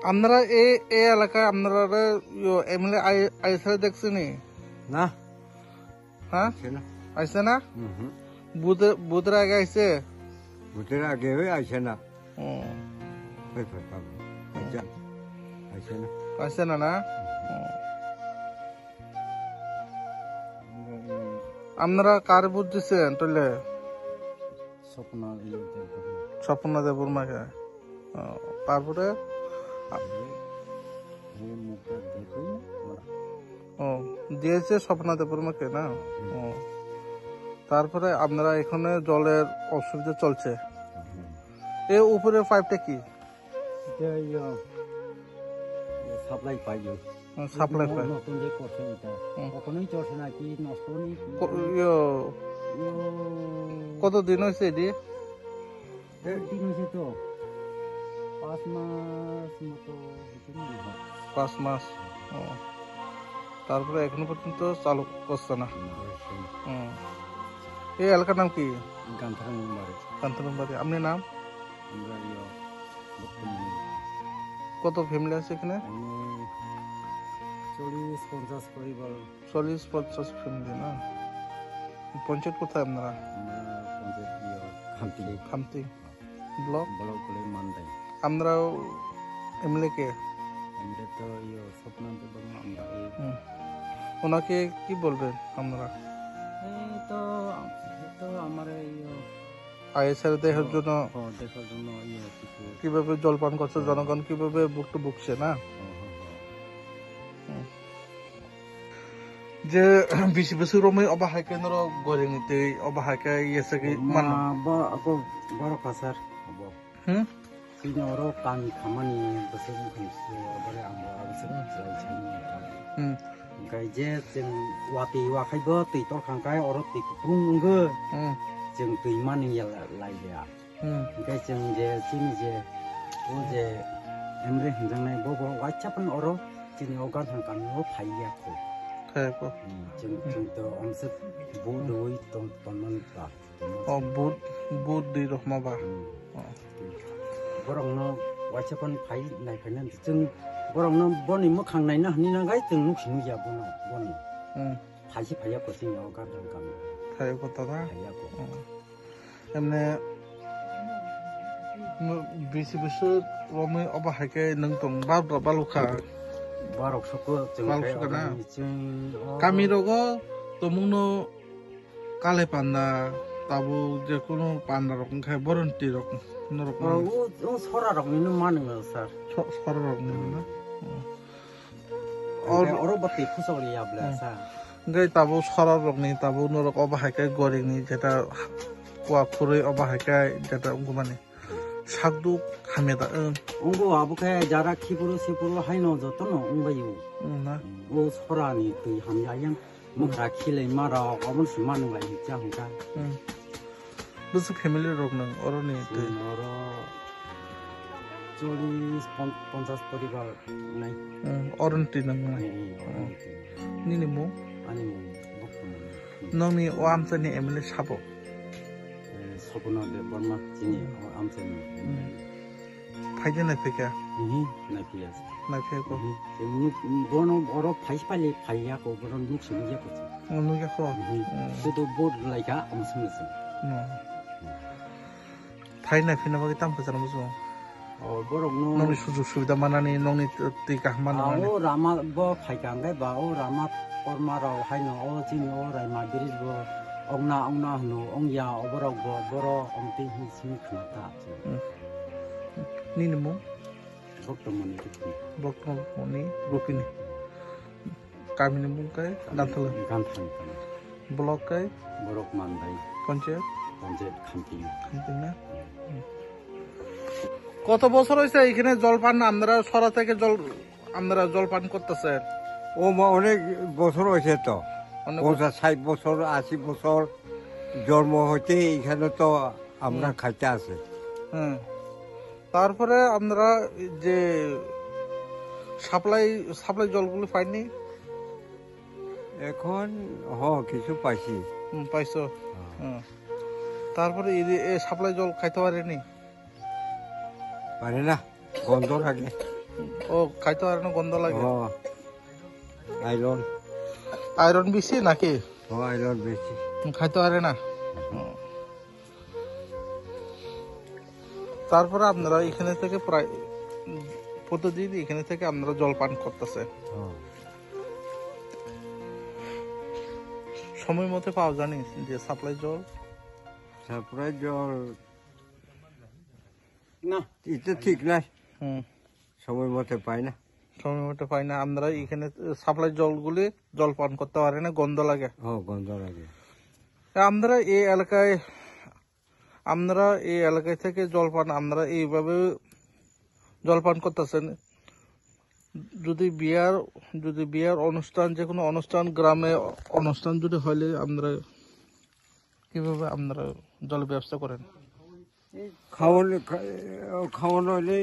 আপনারা এই এলাকায় আপনারা এমএলএ আইসা দেখছেনি না হ্যাঁ আইসে না বুথের আগে আইসে ভোটের আগে আইসে না আইসে না না আপনারা কার বুথ দিচ্ছেন তাহলে স্বপ্ন দেবুর মাকে তারপরে দিয়েছে স্বপ্না দেবুর মাকে না তারপরে আপনারা এখানে জলের অসুবিধা চলছে এর উপরে পাইপটা কি সাপ্লাই পাই সাপ্লাই পাইপ নতুন যে করছে এটা কখনোই চলছে না কি নষ্ট নেই কত দিন হয়েছে এটি দিন হয়েছে তো 5 মাস মতো 5 মাস তারপরে এখনো পর্যন্ত চালু করছে না এই এলাকার নাম কি কান্তারামবাড়ি আপনার নাম কত ফ্যামিলি আছে এখানে 40-50 পরিবার 40-50 ফ্যামিলি না পঞ্চায়েত কোথায় আপনারা খামতি ব্লক মান্দাই আমরাও এমএলএ কে তো স্বপ্ন আমরা ওনাকে কি বলবেন আপনারা তো আমার আইএসআর দেখার জন্য কিভাবে জলপান করছে জনগণ কিভাবে বুকটু বুকছে না যে বেশি বেশি রমে অবাহাকে নর গরে নিতে অবাহাকে ইয়েছে কি মান বড় কাসার হবো তিনি ওর কাম খামানি বসে মুখে ওরে আমরা বসে যাইছানি গাইজে जों वाति वाखायबो दै तरखांखाय अर दै गुंगो जों दैमानि लायया ओमफ्राय जों जे जोंनि जे ओ जे एमरे हिंजांनाय बबो वाइचापन अर जोंनि अगान हांकानो फाइयाखौ थायको जों तो हमसे बुदוי तनमन बा अ बुद दै रखमाबा बरंनो वाइचापन फाइ नायफायना जों बरंनो बनि मोखांनायना हनिनागाय जों नुखिनु जाबोनो बनि फाइसि फाइयाखौ जोंनि अगान हांकानो थायको तदा एमने बेसे बोसोर रमै अबाहायके नों दं बालुखा बारकसको जों गामिरगो तमुनो काले पान्दा ताबो जेकुनु पान्दा रकम खाय बरन्ति रकम नरकम ओ सरा रकमनि मानो सर सरा रकम ना और बत्ती फुसौली याबला सा gai tabo sara rokni tabo norok obahakai goringni jeta kwa phurui obahakai jeta ungumani sakdu hameda ungo abukai jara khiburu sipuru haino jotono ungbayu na o sorani tui hamyayang mukha khile mara obon simanu lai jangka busu family rok nang oroni tui oro 40-50 পরিবার নাই oronti nang nini mo नोंनि ओ आमसानि MLA साबो सपना दे Burma जिनि आमसानि फाइदे नायफैका नायफैया नायफैको बोनो अरो फाइसपाले फाइयाको बोनो नुक्सिनु जाको नुयाखो सेतो board लाइका आमसमसम phi नायफैना बागै तामखो जानो बुझो बरगनो नोंनि सुजुग सुबिदा मानानि नोंनि दैका मानानि ओ रामा ब फाइकांगाय बा ओ रामा परमाराव हायनो ओ जिनि ओ रायमा बिरिजबो अंना हनो अंया अबरावबो बर अमति हिसिनि खनाता निनि मु बक्तमनि रुपिनि गामिनि मुंखाय दानथल ब्लकखाय बरक मानदाय पन्चायत खामतिना কত বছর হয়েছে এখানে জলপান আমরা সরা থেকে আমরা জলপান করতেছেন ও অনেক বছর হয়েছে তো 50-60 বছর 80 বছর জন্ম হইতে এখানে তো আমরা খাইতে আছে তারপরে আমরা যে সাপ্লাই জলগুলো পাইনি এখন কিছু পাইছি পাইছো তারপরে এই সাপ্লাই জল খাইতে পারেনি পারে না গন্ধ লাগে ও খাইতে পারে না, গন্ধ লাগে। আইরন আয়রন বেশি নাকি? আইরন বেশি, খাইতে পারে না। তারপরে আপনারা এখানে থেকে প্রায় প্রতিদিন এখানে থেকে আপনারা জল পান করতেছে, সময় মতো পাওয়া জানি যে সাপ্লাই জল? সাপ্লাই জল না, এটা ঠিক নাই, সময় মতো পাই না। সময় মতো পাই না। আপনারা এখানে সাপ্লাই জলগুলি জল পান করতে পারে না, গন্ধ লাগে। গন্ধ লাগে। আপনারা এই এলাকায় থেকে জলপান আপনারা এইভাবে জলপান করতেছেন। যদি বিয়ার অনুষ্ঠান, যে কোনো অনুষ্ঠান, গ্রামে অনুষ্ঠান যদি হইলে আপনারা কিভাবে আপনারা জল ব্যবস্থা করেন? খাওয়ানো হলে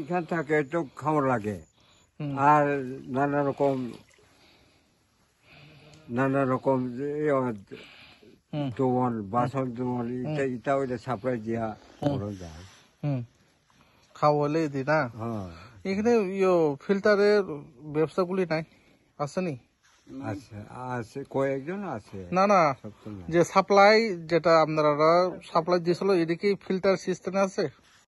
এখান থেকে তো খাওয়া লাগে, আর নানা রকম দোমল, বাসন দোমল, এটা ওইটা সাপ্লাই দিয়া যায়। খাওয়ালে দি না। এখানে ফিল্টারের ব্যবসাগুলি নাই, আসেনি? আছে কয়েকজন আছে। না, যে সাপ্লাই যেটা আপনারা সাপ্লাই দিয়েছিল, এদিকে ফিল্টার সিস্টেম আছে?